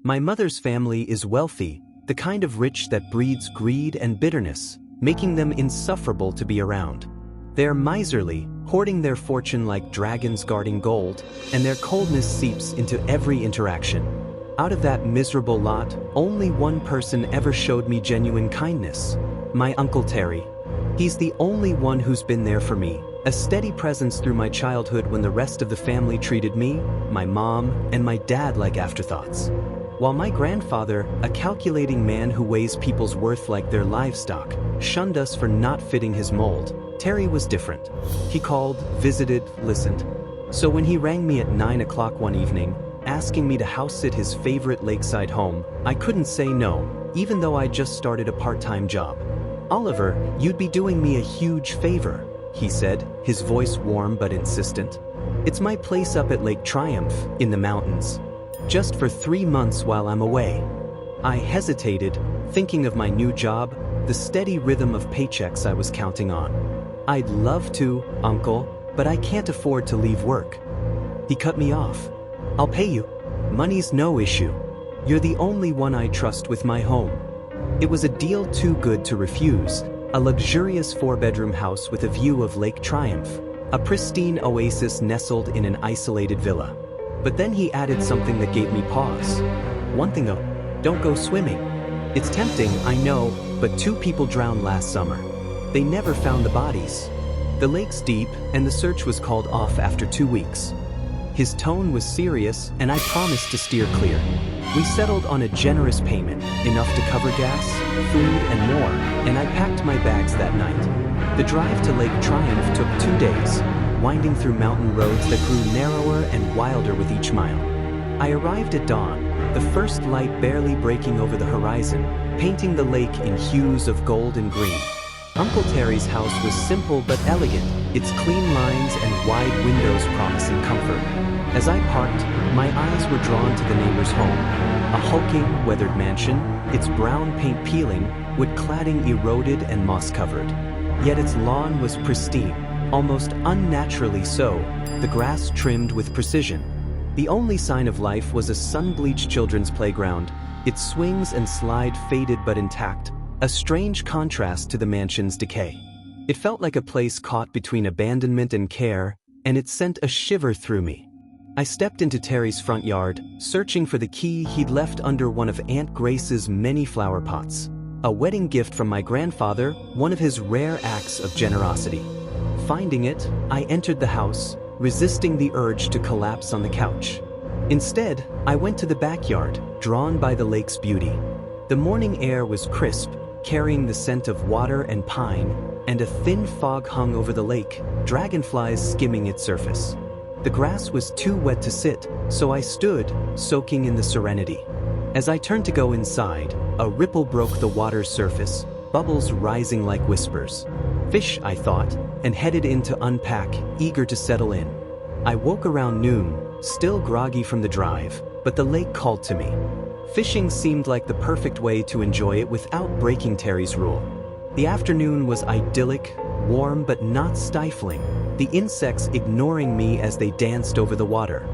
My mother's family is wealthy, the kind of rich that breeds greed and bitterness, making them insufferable to be around. They are miserly, hoarding their fortune like dragons guarding gold, and their coldness seeps into every interaction. Out of that miserable lot, only one person ever showed me genuine kindness. My Uncle Terry. He's the only one who's been there for me, a steady presence through my childhood when the rest of the family treated me, my mom, and my dad like afterthoughts. While my grandfather, a calculating man who weighs people's worth like their livestock, shunned us for not fitting his mold, Terry was different. He called, visited, listened. So when he rang me at 9 o'clock one evening, asking me to house-sit his favorite lakeside home, I couldn't say no, even though I just started a part-time job. "Oliver, you'd be doing me a huge favor," he said, his voice warm but insistent. "It's my place up at Lake Triumph, in the mountains. Just for 3 months while I'm away." I hesitated, thinking of my new job, the steady rhythm of paychecks I was counting on. "I'd love to, Uncle, but I can't afford to leave work." He cut me off. "I'll pay you. Money's no issue. You're the only one I trust with my home." It was a deal too good to refuse, a luxurious 4-bedroom house with a view of Lake Triumph, a pristine oasis nestled in an isolated villa. But then he added something that gave me pause. "One thing though, don't go swimming. It's tempting, I know, but 2 people drowned last summer. They never found the bodies. The lake's deep, and the search was called off after 2 weeks." His tone was serious, and I promised to steer clear. We settled on a generous payment, enough to cover gas, food, and more, and I packed my bags that night. The drive to Lake Triumph took 2 days, winding through mountain roads that grew narrower and wilder with each mile. I arrived at dawn, the first light barely breaking over the horizon, painting the lake in hues of gold and green. Uncle Terry's house was simple but elegant, its clean lines and wide windows promising comfort. As I parked, my eyes were drawn to the neighbor's home, a hulking, weathered mansion, its brown paint peeling, wood cladding eroded and moss-covered. Yet its lawn was pristine, almost unnaturally so, the grass trimmed with precision. The only sign of life was a sun-bleached children's playground, its swings and slide faded but intact, a strange contrast to the mansion's decay. It felt like a place caught between abandonment and care, and it sent a shiver through me. I stepped into Terry's front yard, searching for the key he'd left under one of Aunt Grace's many flower pots. A wedding gift from my grandfather, one of his rare acts of generosity. Finding it, I entered the house, resisting the urge to collapse on the couch. Instead, I went to the backyard, drawn by the lake's beauty. The morning air was crisp, carrying the scent of water and pine, and a thin fog hung over the lake, dragonflies skimming its surface. The grass was too wet to sit, so I stood, soaking in the serenity. As I turned to go inside, a ripple broke the water's surface, bubbles rising like whispers. Fish, I thought, and headed in to unpack, eager to settle in. I woke around noon, still groggy from the drive, but the lake called to me. Fishing seemed like the perfect way to enjoy it without breaking Terry's rule. The afternoon was idyllic, warm but not stifling, the insects ignoring me as they danced over the water.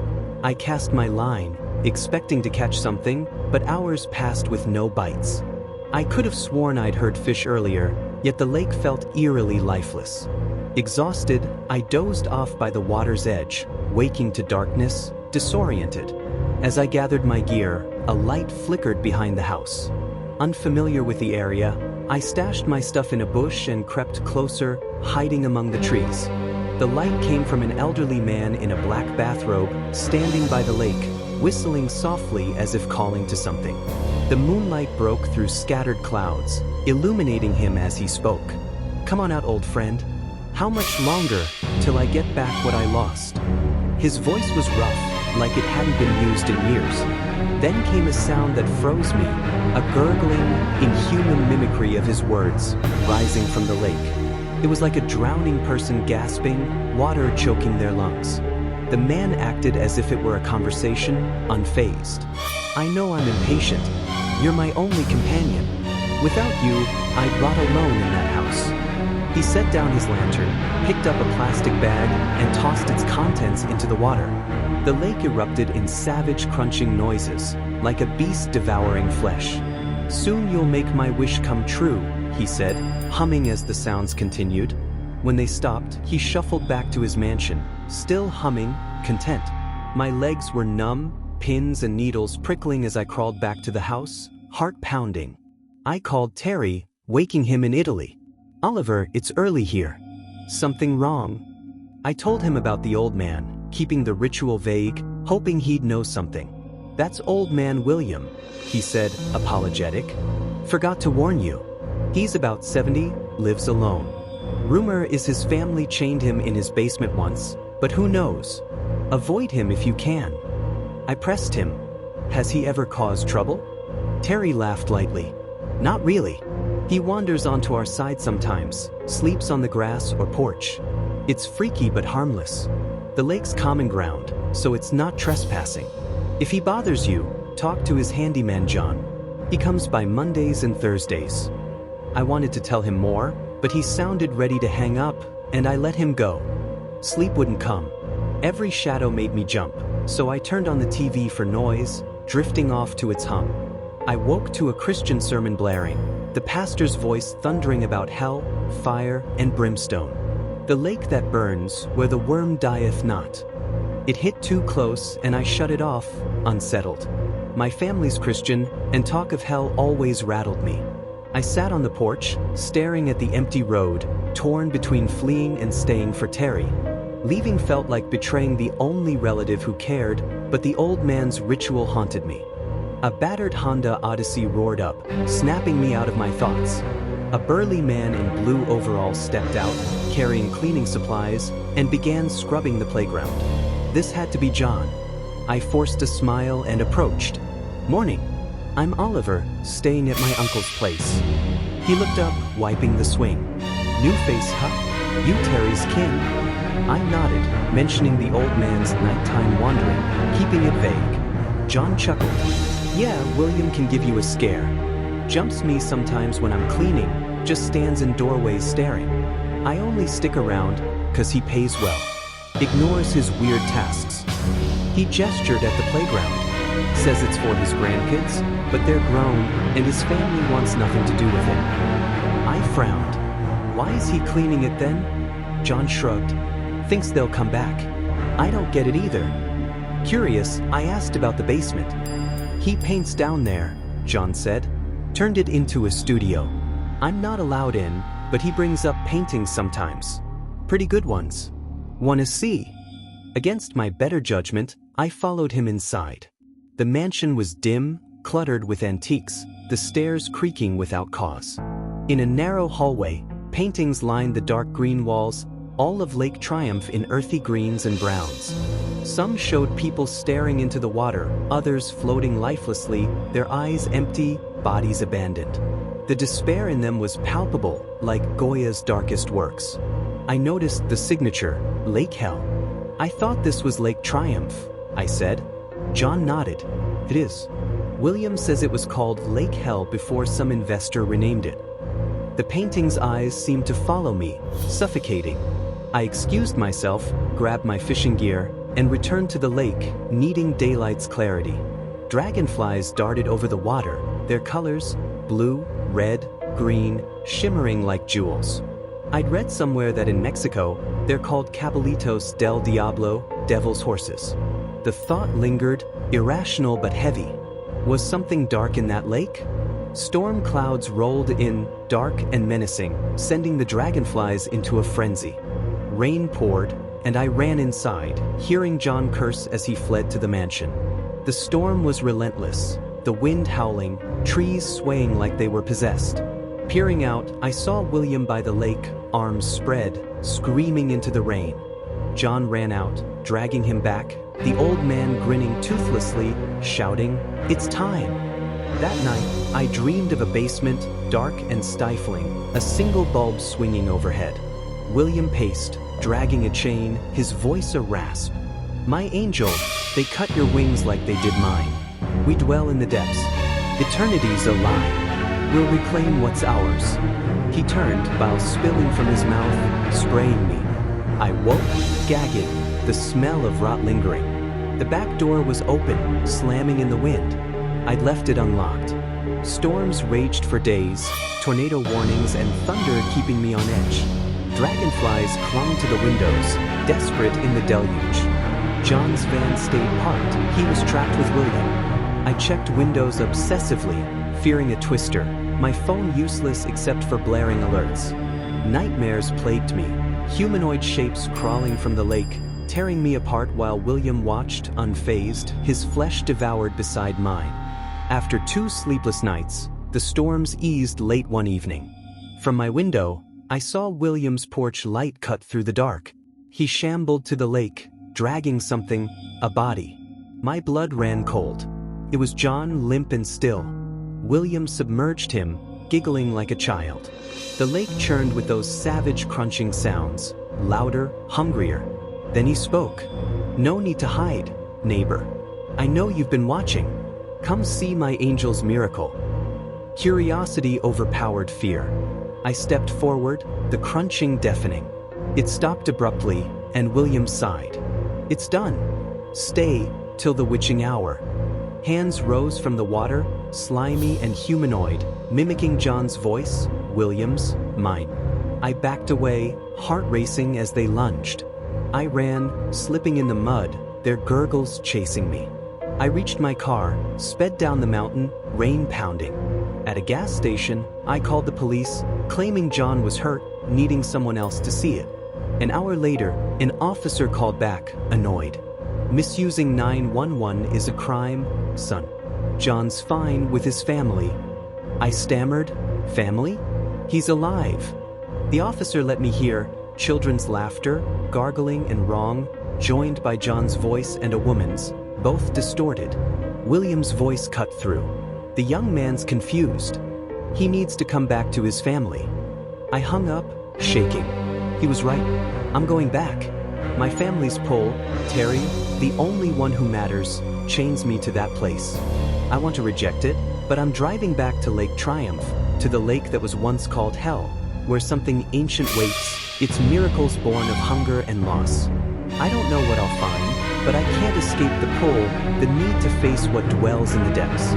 I cast my line, expecting to catch something, but hours passed with no bites. I could have sworn I'd heard fish earlier, yet the lake felt eerily lifeless. Exhausted, I dozed off by the water's edge, waking to darkness, disoriented. As I gathered my gear, a light flickered behind the house. Unfamiliar with the area, I stashed my stuff in a bush and crept closer, hiding among the trees. The light came from an elderly man in a black bathrobe, standing by the lake, whistling softly as if calling to something. The moonlight broke through scattered clouds, illuminating him as he spoke. "Come on out, old friend. How much longer till I get back what I lost?" His voice was rough, like it hadn't been used in years. Then came a sound that froze me, a gurgling, inhuman mimicry of his words, rising from the lake. It was like a drowning person gasping, water choking their lungs. The man acted as if it were a conversation, unfazed. "I know I'm impatient. You're my only companion. Without you, I'd rot alone in that house." He set down his lantern, picked up a plastic bag, and tossed its contents into the water. The lake erupted in savage crunching noises, like a beast devouring flesh. "Soon you'll make my wish come true," he said, humming as the sounds continued. When they stopped, he shuffled back to his mansion, still humming, content. My legs were numb, pins and needles prickling as I crawled back to the house, heart pounding. I called Terry, waking him in Italy. "Oliver, it's early here. Something wrong?" I told him about the old man, keeping the ritual vague, hoping he'd know something. "That's old man William," he said, apologetic. "Forgot to warn you. He's about 70, lives alone. Rumor is his family chained him in his basement once, but who knows? Avoid him if you can." I pressed him. "Has he ever caused trouble?" Terry laughed lightly. "Not really. He wanders onto our side sometimes, sleeps on the grass or porch. It's freaky but harmless. The lake's common ground, so it's not trespassing. If he bothers you, talk to his handyman John. He comes by Mondays and Thursdays." I wanted to tell him more, but he sounded ready to hang up, and I let him go. Sleep wouldn't come. Every shadow made me jump, so I turned on the TV for noise, drifting off to its hum. I woke to a Christian sermon blaring, the pastor's voice thundering about hell, fire, and brimstone. The lake that burns, where the worm dieth not. It hit too close, and I shut it off, unsettled. My family's Christian, and talk of hell always rattled me. I sat on the porch, staring at the empty road, torn between fleeing and staying for Terry. Leaving felt like betraying the only relative who cared, but the old man's ritual haunted me. A battered Honda Odyssey roared up, snapping me out of my thoughts. A burly man in blue overalls stepped out, carrying cleaning supplies, and began scrubbing the playground. This had to be John. I forced a smile and approached. "Morning. I'm Oliver, staying at my uncle's place." He looked up, wiping the swing. "New face, huh? You Terry's kin?" I nodded, mentioning the old man's nighttime wandering, keeping it vague. John chuckled. "Yeah, William can give you a scare. Jumps me sometimes when I'm cleaning, just stands in doorways staring. I only stick around, 'cause he pays well. Ignores his weird tasks." He gestured at the playground. Says it's for his grandkids, but they're grown, and his family wants nothing to do with it. I frowned. "Why is he cleaning it then?" John shrugged. "Thinks they'll come back. I don't get it either." Curious, I asked about the basement. "He paints down there," John said. "Turned it into a studio. I'm not allowed in, but he brings up paintings sometimes. Pretty good ones. Wanna see?" Against my better judgment, I followed him inside. The mansion was dim, cluttered with antiques, the stairs creaking without cause. In a narrow hallway, paintings lined the dark green walls, all of Lake Triumph in earthy greens and browns. Some showed people staring into the water, others floating lifelessly, their eyes empty, bodies abandoned. The despair in them was palpable, like Goya's darkest works. I noticed the signature, Lake Hell. "I thought this was Lake Triumph," I said. John nodded. "It is. William says it was called Lake Hell before some investor renamed it." The painting's eyes seemed to follow me, suffocating. I excused myself, grabbed my fishing gear, and returned to the lake, needing daylight's clarity. Dragonflies darted over the water, their colors, blue, red, green, shimmering like jewels. I'd read somewhere that in Mexico, they're called Caballitos del Diablo, devil's horses. The thought lingered, irrational but heavy. Was something dark in that lake? Storm clouds rolled in, dark and menacing, sending the dragonflies into a frenzy. Rain poured, and I ran inside, hearing John curse as he fled to the mansion. The storm was relentless, the wind howling, trees swaying like they were possessed. Peering out, I saw William by the lake, arms spread, screaming into the rain. John ran out, dragging him back, the old man grinning toothlessly, shouting, "It's time!" That night, I dreamed of a basement, dark and stifling, a single bulb swinging overhead. William paced, dragging a chain, his voice a rasp. "My angel, they cut your wings like they did mine. We dwell in the depths. Eternity's a lie. We'll reclaim what's ours." He turned while spilling from his mouth, spraying me. I woke, gagging, the smell of rot lingering. The back door was open, slamming in the wind. I'd left it unlocked. Storms raged for days, tornado warnings and thunder keeping me on edge. Dragonflies clung to the windows, desperate in the deluge. John's van stayed parked. He was trapped with William. I checked windows obsessively, fearing a twister, my phone useless except for blaring alerts. Nightmares plagued me, humanoid shapes crawling from the lake, tearing me apart while William watched, unfazed, his flesh devoured beside mine. After 2 sleepless nights, the storms eased late one evening. From my window, I saw William's porch light cut through the dark. He shambled to the lake, dragging something, a body. My blood ran cold. It was John, limp and still. William submerged him, giggling like a child. The lake churned with those savage crunching sounds, louder, hungrier. Then he spoke. "No need to hide, neighbor. I know you've been watching. Come see my angel's miracle." Curiosity overpowered fear. I stepped forward, the crunching deafening. It stopped abruptly, and William sighed. "It's done. Stay till the witching hour." Hands rose from the water, slimy and humanoid, mimicking John's voice, William's, mine. I backed away, heart racing as they lunged. I ran, slipping in the mud, their gurgles chasing me. I reached my car, sped down the mountain, rain pounding. At a gas station, I called the police, claiming John was hurt, needing someone else to see it. An hour later, an officer called back, annoyed. "Misusing 911 is a crime, son. John's fine with his family." I stammered, "Family? He's alive." The officer let me hear children's laughter, gargling and wrong, joined by John's voice and a woman's, both distorted. William's voice cut through. The young man's confused. He needs to come back to his family. I hung up, shaking. He was right. I'm going back. My family's pull, Terry, the only one who matters, chains me to that place. I want to reject it, but I'm driving back to Lake Triumph, to the lake that was once called Hell, where something ancient waits, its miracles born of hunger and loss. I don't know what I'll find, but I can't escape the pull, the need to face what dwells in the depths.